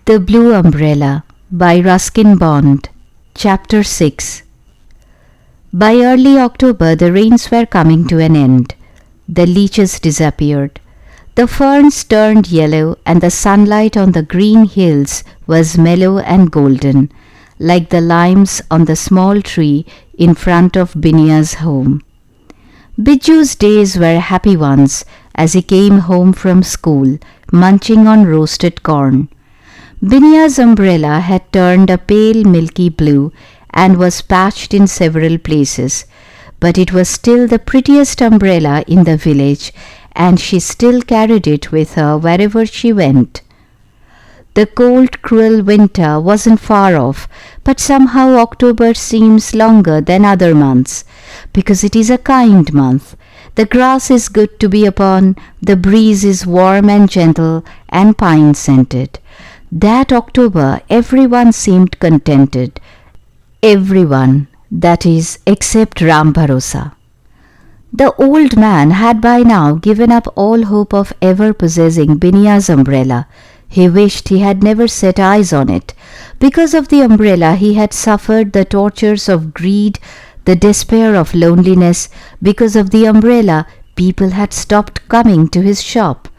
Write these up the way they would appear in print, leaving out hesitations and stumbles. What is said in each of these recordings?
The Blue Umbrella by Ruskin Bond. Chapter 6. By early October the rains were coming to an end. The leeches disappeared. The ferns turned yellow and the sunlight on the green hills was mellow and golden, like the limes on the small tree in front of Binya's home. Biju's days were happy ones as he came home from school, munching on roasted corn. Binya's umbrella had turned a pale milky blue and was patched in several places, but it was still the prettiest umbrella in the village, and she still carried it with her wherever she went. The cold, cruel winter wasn't far off, but somehow October seems longer than other months, because it is a kind month. The grass is good to be upon, the breeze is warm and gentle, and pine-scented. That October everyone seemed contented. Everyone, that is, except Ram Bharosa. The old man had by now given up all hope of ever possessing Binya's umbrella. He wished he had never set eyes on it. Because of the umbrella he had suffered the tortures of greed, the despair of loneliness. Because of the umbrella people had stopped coming to his shop.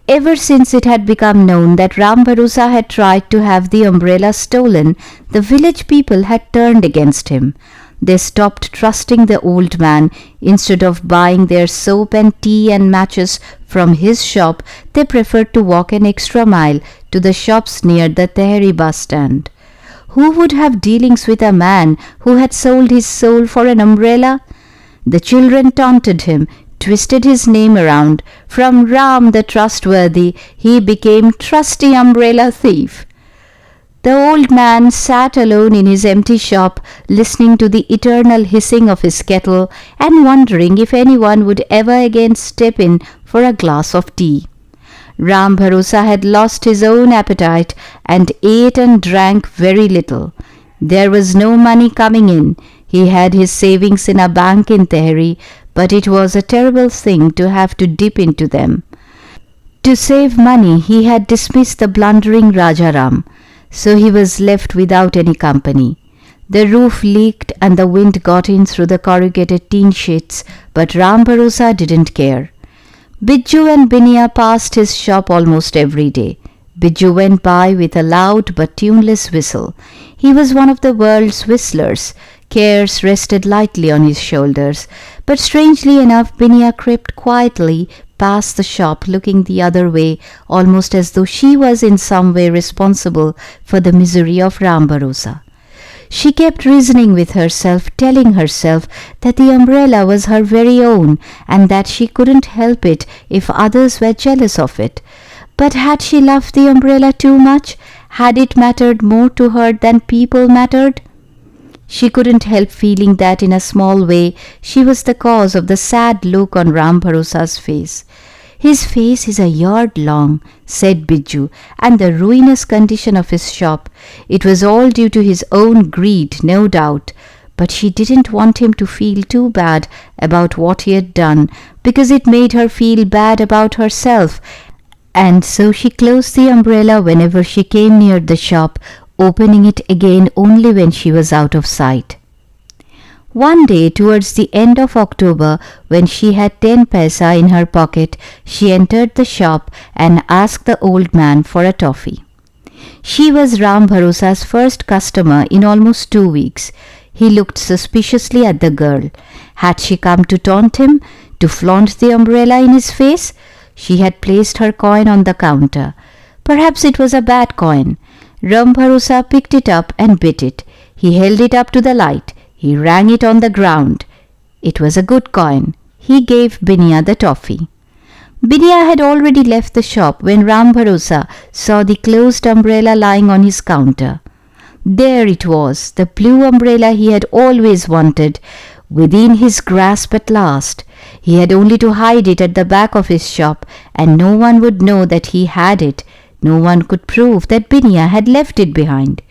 Ever since it had become known that Ram Bharosa had tried to have the umbrella stolen, the village people had turned against him. They stopped trusting the old man. Instead of buying their soap and tea and matches from his shop, they preferred to walk an extra mile to the shops near the Tehri bus stand. Who would have dealings with a man who had sold his soul for an umbrella? The children taunted him, twisted his name around. From Ram the trustworthy, he became trusty umbrella thief. The old man sat alone in his empty shop, listening to the eternal hissing of his kettle and wondering if anyone would ever again step in for a glass of tea. Ram Bharosa had lost his own appetite and ate and drank very little. There was no money coming in. He had his savings in a bank in Tehri, but it was a terrible thing to have to dip into them. To save money he had dismissed the blundering Rajaram, so he was left without any company. The roof leaked and the wind got in through the corrugated tin sheets, but Ram Bharosa didn't care. Biju and Binya passed his shop almost every day. Biju went by with a loud but tuneless whistle. He was one of the world's whistlers. Cares rested lightly on his shoulders, but strangely enough Binya crept quietly past the shop, looking the other way, almost as though she was in some way responsible for the misery of Ram Bharosa. She kept reasoning with herself, telling herself that the umbrella was her very own and that she couldn't help it if others were jealous of it. But had she loved the umbrella too much? Had it mattered more to her than people mattered? She couldn't help feeling that in a small way she was the cause of the sad look on Ram Bharosa's face. His face is a yard long, said Biju, and the ruinous condition of his shop. It was all due to his own greed, no doubt. But she didn't want him to feel too bad about what he had done, because it made her feel bad about herself. And so she closed the umbrella whenever she came near the shop, opening it again only when she was out of sight. One day towards the end of October, when she had 10 paisa in her pocket, she entered the shop and asked the old man for a toffee. She was Ram Bharosa's first customer in almost 2 weeks. He looked suspiciously at the girl. Had she come to taunt him, to flaunt the umbrella in his face? She had placed her coin on the counter. Perhaps it was a bad coin. Ram Bharosa picked it up and bit it. He held it up to the light. He rang it on the ground. It was a good coin. He gave Binya the toffee. Binya had already left the shop when Ram Bharosa saw the closed umbrella lying on his counter. There it was, the blue umbrella he had always wanted, within his grasp at last. He had only to hide it at the back of his shop, and no one would know that he had it. No one could prove that Binya had left it behind.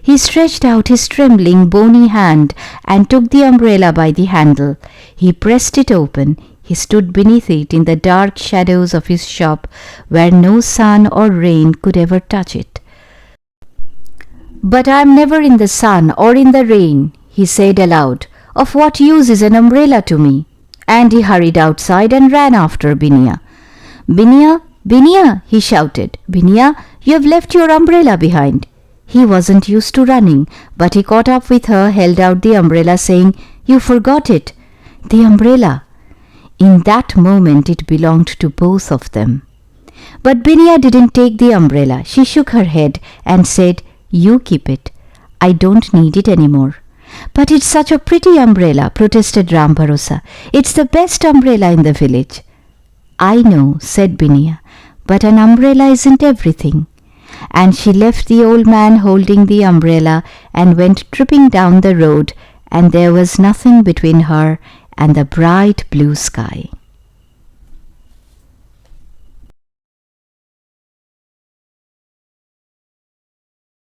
He stretched out his trembling, bony hand and took the umbrella by the handle. He pressed it open. He stood beneath it in the dark shadows of his shop, where no sun or rain could ever touch it. "But I am never in the sun or in the rain," he said aloud. "Of what use is an umbrella to me?" And he hurried outside and ran after Binya. "Binya, Binya," he shouted. "Binya, you have left your umbrella behind." He wasn't used to running, but he caught up with her, held out the umbrella, saying, "You forgot it." The umbrella. In that moment it belonged to both of them. But Binya didn't take the umbrella. She shook her head and said, "You keep it. I don't need it anymore." "But it's such a pretty umbrella," protested Ram Bharosa. "It's the best umbrella in the village." "I know," said Binya, "but an umbrella isn't everything." And she left the old man holding the umbrella and went tripping down the road, and there was nothing between her and the bright blue sky.